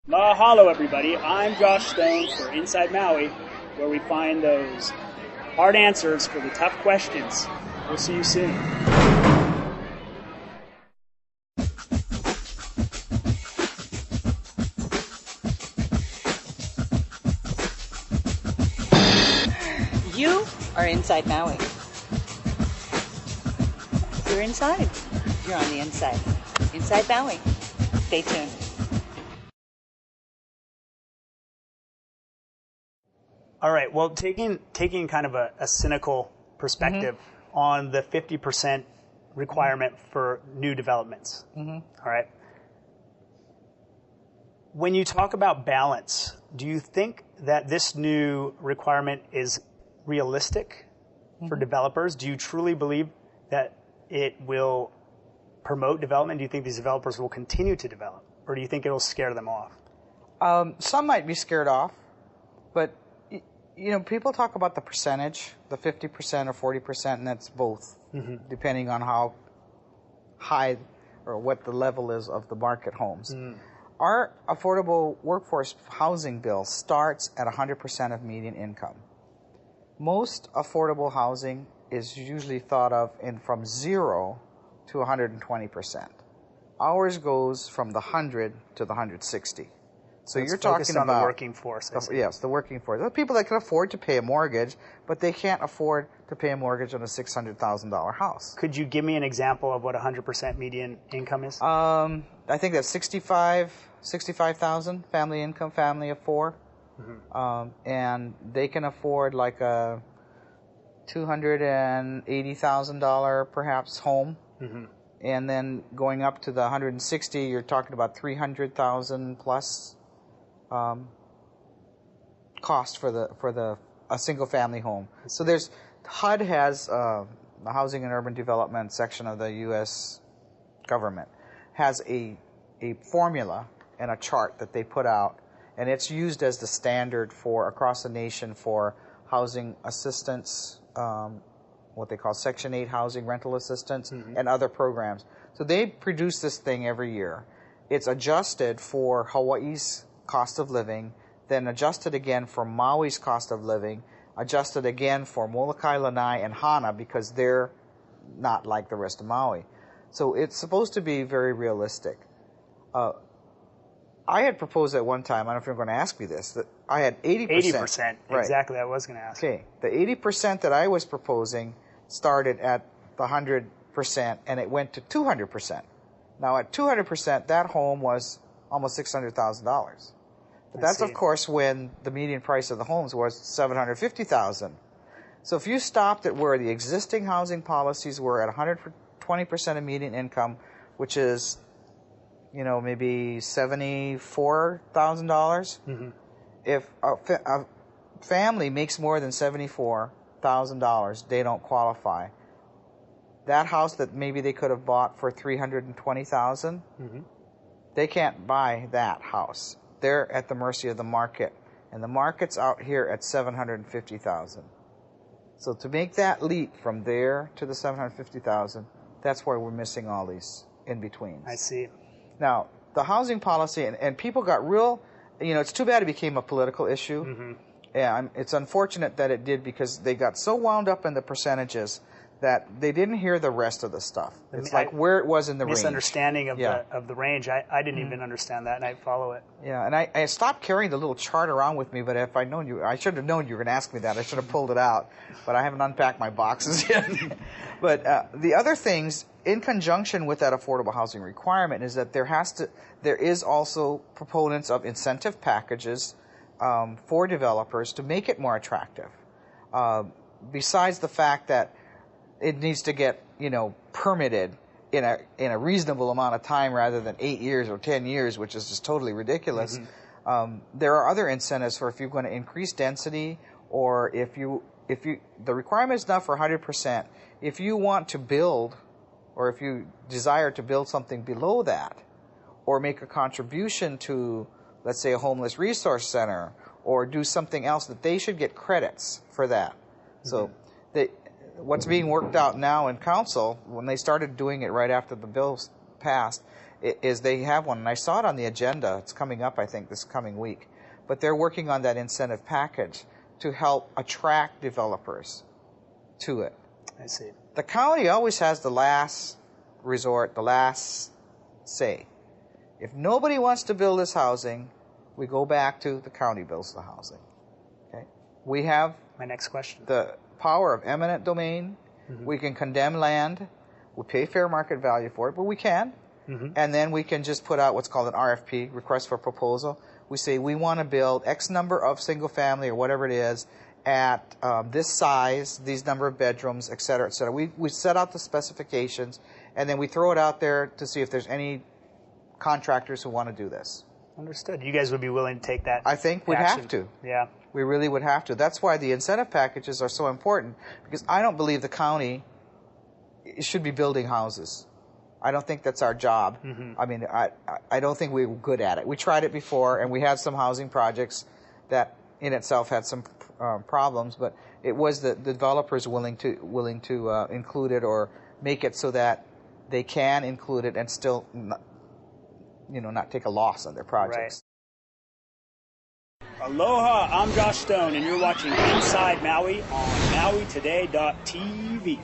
Mahalo, everybody. I'm Josh Stone for Inside Maui, where we find those hard answers for the tough questions. We'll see you soon. You are inside Maui. You're inside. You're on the inside. Inside Maui. Stay tuned. All right. Well, taking kind of a cynical perspective on the 50% requirement for new developments. All right. When you talk about balance, do you think that this new requirement is realistic for developers? Do you truly believe that it will promote development? Do you think these developers will continue to develop, or do you think it'll scare them off? Some might be scared off, but people talk about the percentage, the 50% or 40%, and that's both, depending on how high or what the level is of the market homes. Our affordable workforce housing bill starts at 100% of median income. Most affordable housing is usually thought of from 0 to 120%. Ours goes from the 100 to the 160. So you're talking about the working force. Yes, the working force. The people that can afford to pay a mortgage, but they can't afford to pay a mortgage on a $600,000 house. Could you give me an example of what 100% median income is? I think that's 65,000 family income, family of four, and they can afford like a $280,000 perhaps home, and then going up to the 160, you're talking about 300,000 plus. Cost for a single family home. So HUD has the Housing and Urban Development section of the U.S. government has a formula and a chart that they put out, and it's used as the standard for across the nation for housing assistance, what they call Section 8 housing rental assistance, and other programs. So they produce this thing every year. It's adjusted for Hawaii's cost of living, then adjusted again for Maui's cost of living, adjusted again for Molokai, Lanai, and Hana because they're not like the rest of Maui. So it's supposed to be very realistic. I had proposed at one time, I don't know if you're going to ask me this, that I had 80%. 80%, right. Exactly, I was going to ask. Okay, the 80% that I was proposing started at the 100% and it went to 200%. Now at 200%, that home was almost $600,000. But that's, of course, when the median price of the homes was $750,000. So if you stopped at where the existing housing policies were at 120% of median income, which is, maybe $74,000, if a family makes more than $74,000, they don't qualify. That house that maybe they could have bought for $320,000, they can't buy that house. They're at the mercy of the market, and the market's out here at $750,000. So to make that leap from there to the $750,000, that's where we're missing all these in betweens. I see. Now the housing policy, and people got real. It's too bad it became a political issue. Yeah, it's unfortunate that it did because they got so wound up in the percentages that they didn't hear the rest of the stuff. It's like where it was in the range. Misunderstanding of the range. I didn't even understand that, and I follow it. Yeah, and I stopped carrying the little chart around with me, but if I'd known I should have known you were going to ask me that. I should have pulled it out, but I haven't unpacked my boxes yet. But the other things, in conjunction with that affordable housing requirement, is that there is also proponents of incentive packages for developers to make it more attractive. Besides the fact that it needs to get, permitted in a reasonable amount of time rather than 8 years or 10 years, which is just totally ridiculous. There are other incentives for if you're going to increase density, or if the requirement is not for 100%. If you want to build, or if you desire to build something below that, or make a contribution to, let's say, a homeless resource center, or do something else, that they should get credits for that. So what's being worked out now in council, when they started doing it right after the bill passed, is they have one, and I saw it on the agenda. It's coming up, I think, this coming week. But they're working on that incentive package to help attract developers to it. I see. The county always has the last resort, the last say. If nobody wants to build this housing, we go back to the county builds the housing. Okay? We have my next question. The power of eminent domain. We can condemn land. We pay fair market value for it, but we can. And then we can just put out what's called an RFP, request for proposal. We say we want to build X number of single family or whatever it is at this size, these number of bedrooms, et cetera, et cetera. We set out the specifications, and then we throw it out there to see if there's any contractors who want to do this. Understood. You guys would be willing to take that I think we'd action. have to. Yeah. We really would have to. That's why the incentive packages are so important, because I don't believe the county should be building houses. I don't think that's our job. I mean, I don't think we're good at it. We tried it before, and we had some housing projects that in itself had some problems, but it was the developers willing to include it or make it so that they can include it and still not take a loss on their projects. Right. Aloha, I'm Josh Stone, and you're watching Inside Maui on MauiToday.tv.